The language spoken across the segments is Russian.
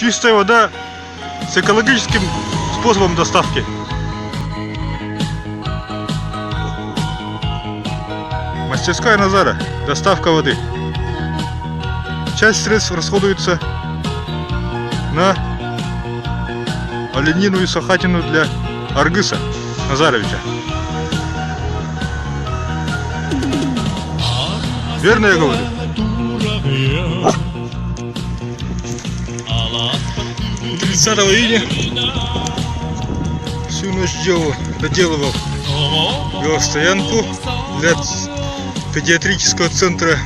Чистая вода с экологическим способом доставки. Мастерская Назара. Доставка воды. Часть средств расходуется на оленину и сахатину для Аргыса Назаровича. Верно я говорю? 30 июня всю ночь доделывал велостоянку для педиатрического центра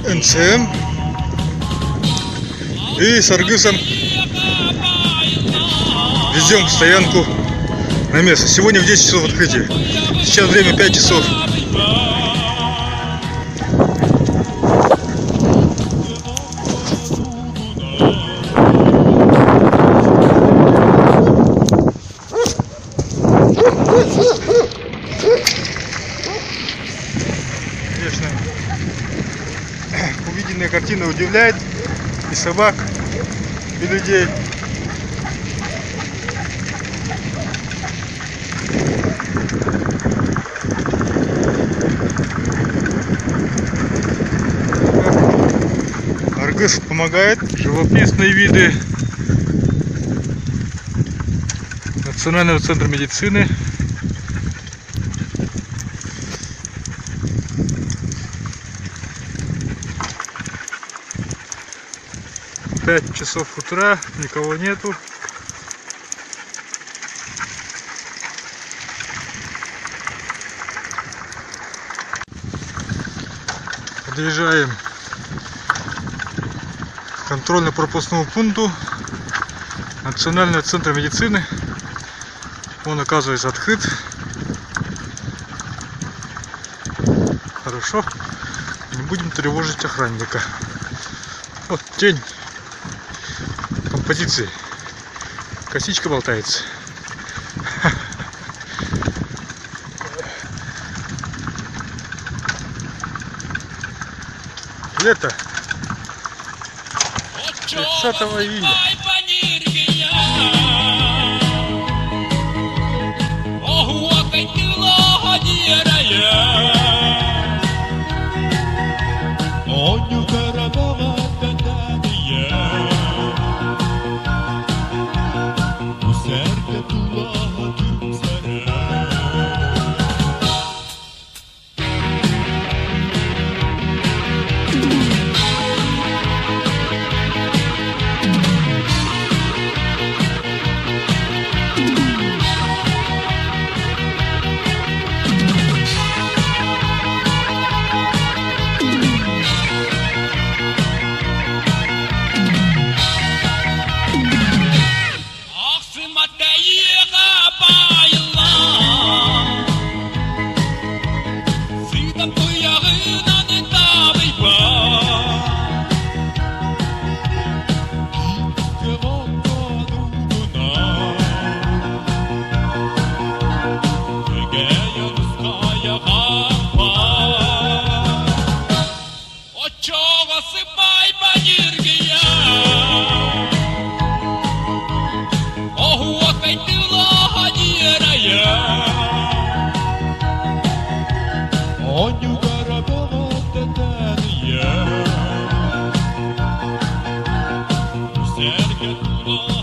НЦМ. И с Аргысом везем стоянку на место. Сегодня в 10 часов открытия. Сейчас время 5 часов. Конечно, увиденная картина удивляет и собак, и людей. Аргыс помогает. Живописные виды Национального центра медицины. Пять часов утра, никого нету. Подъезжаем к контрольно-пропускному пункту Национального центра медицины. Он, оказывается, открыт. Хорошо. Не будем тревожить охранника. Вот тень композиции. Косичка болтается. Лето. 30 июня. Сердце